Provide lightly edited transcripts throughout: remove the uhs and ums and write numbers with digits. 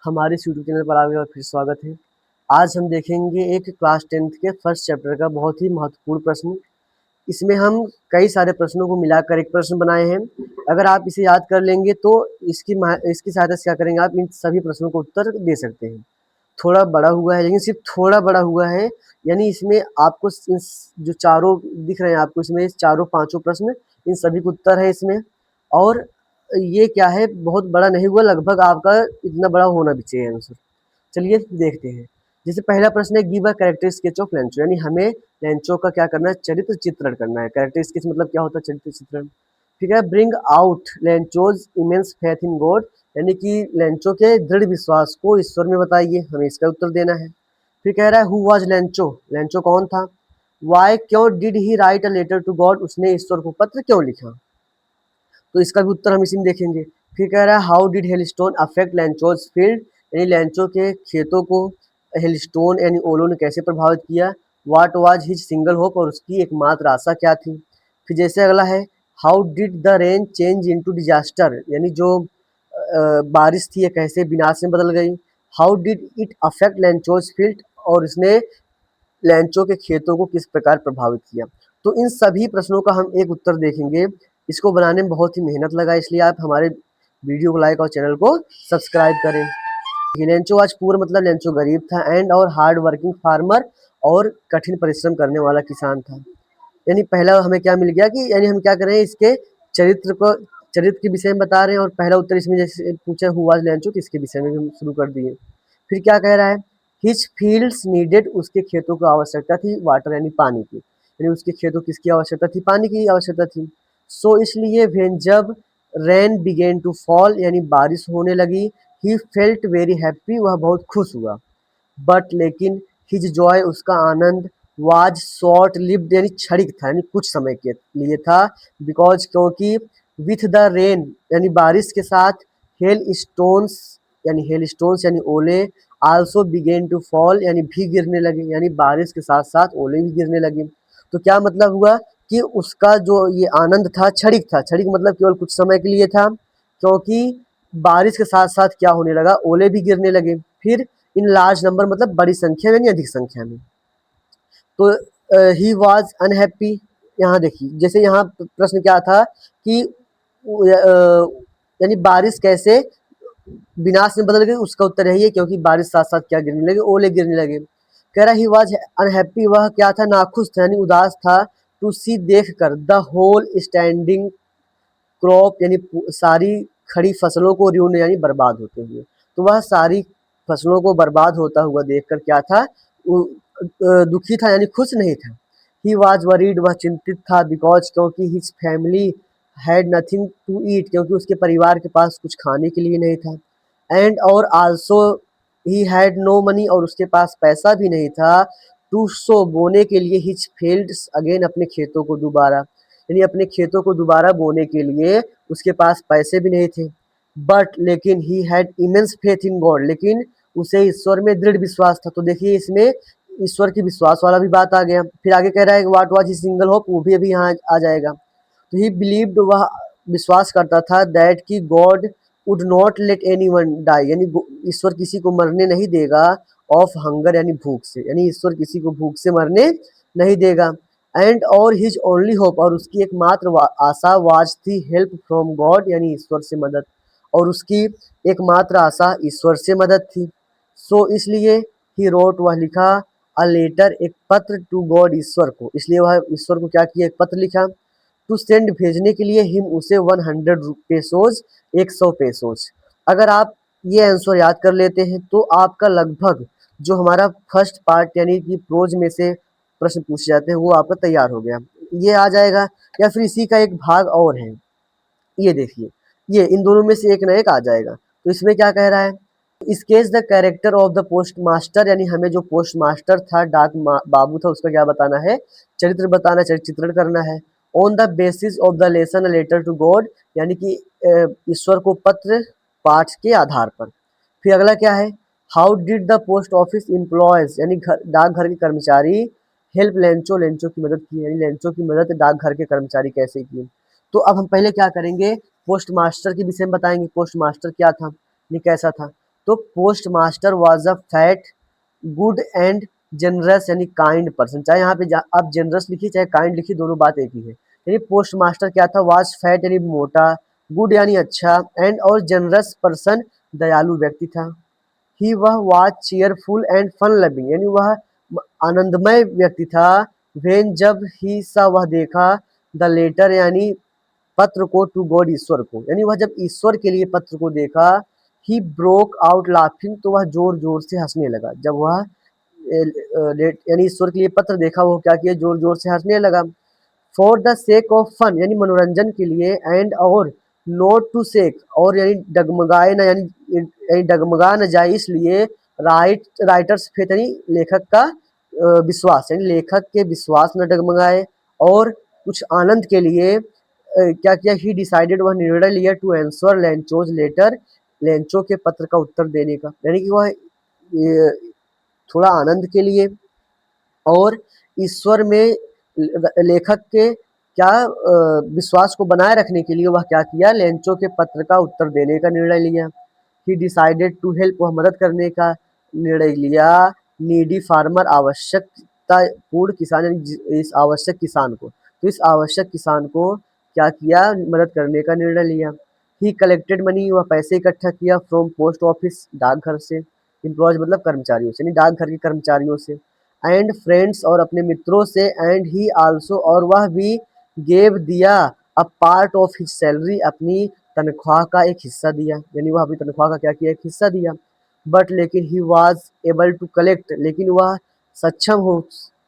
हमारे इस YouTube channel पर आपका एक बार फिर स्वागत है। आज हम देखेंगे एक क्लास 10th के फर्स्ट चैप्टर का बहुत ही महत्वपूर्ण प्रश्न। इसमें हम कई सारे प्रश्नों को मिलाकर एक प्रश्न बनाए हैं। अगर आप इसे याद कर लेंगे तो इसकी सहायता से क्या करेंगे, आप इन सभी प्रश्नों को उत्तर दे सकते हैं। थोड़ा बड़ा हुआ है, लेकिन सिर्फ थोड़ा बड़ा हुआ है, यानी इसमें आपको जो चारों दिख रहे हैं आपको, इसमें चारों पांचों प्रश्न, इन सभी के उत्तर है इसमें। और ये क्या है, बहुत बड़ा नहीं हुआ, लगभग आपका इतना बड़ा होना भी चाहिए आंसर। चलिए देखते हैं। जैसे पहला प्रश्न है, give a character sketch of Lencho, यानी हमें लेंचो का क्या करना है, चरित्र चित्रण करना है। कैरेक्टर स्केच मतलब क्या होता है, चरित्र चित्रण। ठीक है, bring out Lencho's immense faith in God, यानी कि लेंचो के दृढ़ विश्वास को ईश्वर में बताइए, हमें इसका उत्तर देना है। फिर कह रहा है, हु वाज लेंचो, लेंचो कौन था। वाई, क्यों did he write a letter to God, उसने ईश्वर को पत्र क्यों लिखा, तो इसका भी उत्तर हम इसी में देखेंगे। फिर कह रहा है, how did hailstone affect Lencho's field, यानी लैंचो के खेतों को हेलस्टोन यानी ओलो ने कैसे प्रभावित किया। What was his single hope, और उसकी एकमात्र आशा क्या थी। फिर जैसे अगला है, how did the rain change into disaster, यानी जो बारिश थी ये कैसे विनाश में बदल गई। How did it affect Lencho's field, और इसने लैंचो के खेतों को किस प्रकार प्रभावित किया। तो इन सभी प्रश्नों का हम एक उत्तर देखेंगे। इसको बनाने में बहुत ही मेहनत लगा, इसलिए आप हमारे वीडियो को लाइक और चैनल को सब्सक्राइब करें। लेंचो आज पूर मतलब लेंचो गरीब था, एंड और हार्ड वर्किंग फार्मर, और कठिन परिश्रम करने वाला किसान था। यानी पहला हमें क्या मिल गया कि यानी हम क्या कर रहे हैं, इसके चरित्र के विषय में बता रहे हैं, और पहला उत्तर इसमें जैसे पूछा हुआ लेंचो, तो इसके विषय में भी हम शुरू कर दिए। फिर क्या कह रहा है, हिज फील्ड्स नीडेड, उसके खेतों को आवश्यकता थी वाटर यानी पानी की, यानी उसके खेतों किसकी आवश्यकता थी, पानी की आवश्यकता थी। सो इसलिए वेन जब रेन बिगेन टू फॉल, यानी बारिश होने लगी, ही फेल्ट वेरी हैप्पी, वह बहुत खुश हुआ। बट लेकिन हिज जॉय, उसका आनंद, वाज शॉर्ट लिव्ड, यानी क्षणिक था, यानी कुछ समय के लिए था। बिकॉज क्योंकि विथ द रेन, यानी बारिश के साथ, हेल स्टोन्स, हेल स्टोन्स यानी ओले, आल्सो बिगेन टू फॉल, यानी भी गिरने लगे, यानी बारिश के साथ साथ ओले भी गिरने लगे। तो क्या मतलब हुआ कि उसका जो ये आनंद था क्षणिक था, क्षणिक मतलब केवल कुछ समय के लिए था, क्योंकि बारिश के साथ साथ क्या होने लगा, ओले भी गिरने लगे। फिर इन लार्ज नंबर मतलब बड़ी संख्या में यानी अधिक संख्या में। तो ही वाज अनहैप्पी, यहाँ देखिए जैसे यहाँ प्रश्न क्या था कि यानी बारिश कैसे विनाश में बदल गई, उसका उत्तर यही है क्योंकि बारिश साथ साथ क्या गिरने लगे, ओले गिरने लगे। कह रहा ही वाज अनहैप्पी, वह क्या था, नाखुश था यानी उदास था। टू सी देख कर, द होल स्टैंडिंग क्रॉप, यानी सारी खड़ी फसलों को र्यून यानी बर्बाद होते हुए। तो वह सारी फसलों को बर्बाद होता हुआ देखकर क्या था, दुखी था यानी खुश नहीं था। ही वॉज वरीड, वह चिंतित था। बिकॉज क्योंकि his family had nothing to eat, क्योंकि उसके परिवार के पास कुछ खाने के लिए नहीं था। एंड और also he had no money, और उसके पास पैसा भी नहीं था। टू सो, बोने के लिए, हिज फील्ड्स अगेन, अपने खेतों को दोबारा, यानी अपने खेतों को दोबारा बोने के लिए उसके पास पैसे भी नहीं थे। बट लेकिन he had immense faith in God, लेकिन उसे ईश्वर में दृढ़ विश्वास था। तो देखिए इसमें ईश्वर की विश्वास वाला भी बात आ गया। फिर आगे कह रहा है what was his single hope, वो भी अभी यहाँ आ जाएगा। तो ही बिलीव्ड, वह विश्वास करता था, दैट कि God would not let anyone die, यानी ईश्वर किसी को मरने नहीं देगा, ऑफ हंगर यानी भूख से, यानी ईश्वर किसी को भूख से मरने नहीं देगा। एंड और हिज ओनली होप, और उसकी एकमात्र आशा, वाज थी हेल्प फ्रॉम गॉड, यानी ईश्वर से मदद, और उसकी एकमात्र आशा ईश्वर से मदद थी। सो इसलिए ही रोट, वह लिखा, अ लेटर, एक पत्र, टू गॉड, ईश्वर को, इसलिए वह ईश्वर को क्या किया, एक पत्र लिखा। टू सेंड, भेजने के लिए, हिम, उसे, 100 पेसोज, 100 पेसोज। अगर आप ये आंसर याद कर लेते हैं तो आपका लगभग जो हमारा फर्स्ट पार्ट यानी कि प्रोज में से प्रश्न पूछे जाते हैं वो आपका तैयार हो गया, ये आ जाएगा। या फिर इसी का एक भाग और है, ये देखिए, ये इन दोनों में से एक ना एक आ जाएगा। तो इसमें क्या कह रहा है, sketch the character of the post master, यानी हमें जो पोस्ट मास्टर था, बाबू था, उसका क्या बताना है, चरित्र बताना, चरित्र चित्रण करना है। On the basis of the lesson letter to God, यानी कि ईश्वर को पत्र पाठ के आधार पर। फिर अगला क्या है, how did the post office employees, यानी डाकघर के कर्मचारी, हेल्प लेंचो, लेंचो की मदद की, यानी लेंचो की मदद डाकघर के कर्मचारी कैसे की। तो अब हम पहले क्या करेंगे, पोस्ट मास्टर के विषय में बताएंगे, पोस्ट मास्टर क्या था, ये कैसा था। तो post master was a fat good and generous यानी काइंड पर्सन। चाहे यहाँ पे आप जनरस लिखिए चाहे काइंड लिखिए, दोनों बात एक ही है। यानी पोस्ट मास्टर क्या था, वाज फैट यानी मोटा, गुड यानी अच्छा, एंड और जनरस पर्सन दयालु व्यक्ति था। ही वह was cheerful and fun loving यानी वह आनंदमय व्यक्ति था। वेन जब ही सा वह देखा द लेटर यानी पत्र को, टू गॉड ईश्वर को, यानी वह जब ईश्वर के लिए पत्र को देखा, ही ब्रोक आउट लाफिंग तो वह जोर जोर से हंसने लगा। जब वह यानी ईश्वर के लिए पत्र देखा, वो क्या किया, जोर जोर से हंसने लगा। For the sake of fun यानी मनोरंजन के लिए, एंड और नोट टू सेक और यानी डगमगाए ना, यानी डगमगा न जाए इसलिए, राइटर्स फेथ यानी लेखक का विश्वास, यानी लेखक के विश्वास न डगमगाए, और कुछ आनंद के लिए क्या किया, ही डिसाइडेड वह निर्णय लिया, to answer Lencho's letter Lencho के पत्र का उत्तर देने का, यानी कि वह थोड़ा आनंद के लिए और ईश्वर में लेखक के क्या विश्वास को बनाए रखने के लिए वह क्या किया, लेंचो के पत्र का उत्तर देने का निर्णय लिया। ही डिसाइडेड टू हेल्प वह मदद करने का निर्णय लिया, नीडी फार्मर आवश्यकता पूर्ण किसान यानी इस आवश्यक किसान को, तो इस आवश्यक किसान को क्या किया, मदद करने का निर्णय लिया। ही कलेक्टेड मनी वह पैसे इकट्ठा किया, फ्रॉम पोस्ट ऑफिस डाकघर से, एम्प्लॉयज मतलब कर्मचारियों से, यानी डाकघर के कर्मचारियों से, एंड फ्रेंड्स और अपने मित्रों से, एंड ही आल्सो और वह भी गेव दिया a part of his salary अपनी तनख्वाह का एक हिस्सा दिया, यानी वह अपनी तनख्वाह का क्या किया, एक हिस्सा दिया। बट लेकिन he was able to collect लेकिन वह सक्षम हो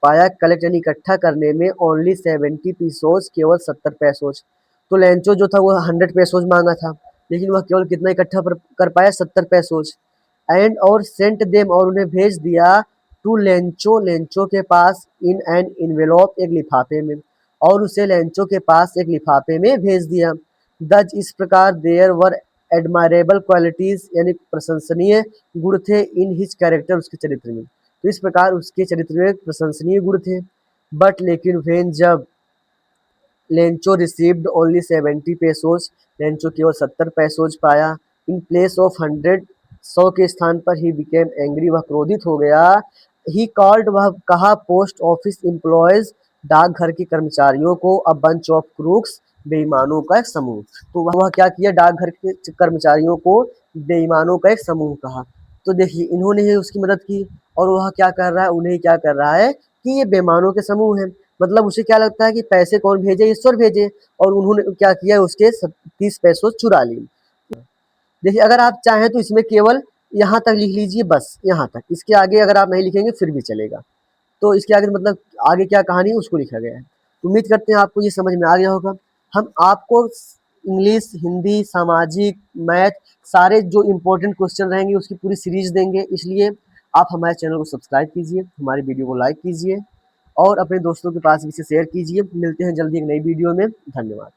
पाया कलेक्ट यानी इकट्ठा करने में, ओनली 70 पीसोज केवल 70 पैसोज। तो लेंचो जो था वो 100 पैसोज मांगा था, लेकिन वह केवल कितना इकट्ठा कर पाया, 70 पैसोज। एंड और सेंट देम और उन्हें भेज दिया, टू लेंचो लेंचो के पास, इन एन इन्वेलॉप एक लिफाफे में, और उसे लेंचो के पास एक लिफाफे में भेज दिया। दज इस प्रकार देयर वर एडमायरेबल क्वालिटीज यानी प्रशंसनीय गुण थे, इन हिज कैरेक्टर उसके चरित्र में, तो इस प्रकार उसके चरित्र में प्रशंसनीय गुण थे। बट लेकिन वेन जब लेंचो रिसीव्ड ओनली 70 पेसोज लेंचो केवल 70 पैसोज पाया, इन प्लेस ऑफ 100 100 के स्थान पर ही बिकेम एंग्री वह क्रोधित हो गया। ही कॉल्ड वह कहा पोस्ट ऑफिस एम्प्लॉयज डाकघर के कर्मचारियों को, अ बंच ऑफ क्रूक्स बेईमानों का एक समूह, तो वह क्या किया, डाकघर के कर्मचारियों को बेईमानों का एक समूह कहा। तो देखिए इन्होंने ही उसकी मदद की, और वह क्या कर रहा है, उन्हें क्या कर रहा है कि ये बेईमानों के समूह है, मतलब उसे क्या लगता है कि पैसे कौन भेजे, ईश्वर भेजे, और उन्होंने क्या किया, उसके 30 पैसों चुरा लिए। देखिए अगर आप चाहें तो इसमें केवल यहाँ तक लिख लीजिए, बस यहाँ तक, इसके आगे अगर आप नहीं लिखेंगे फिर भी चलेगा। तो इसके आगे मतलब आगे क्या कहानी है उसको लिखा गया है। उम्मीद करते हैं आपको ये समझ में आ गया होगा। हम आपको इंग्लिश, हिंदी, सामाजिक, मैथ सारे जो इम्पोर्टेंट क्वेश्चन रहेंगे उसकी पूरी सीरीज देंगे, इसलिए आप हमारे चैनल को सब्सक्राइब कीजिए, हमारी वीडियो को लाइक कीजिए और अपने दोस्तों के पास भी इसे शेयर कीजिए। मिलते हैं जल्दी एक नई वीडियो में। धन्यवाद।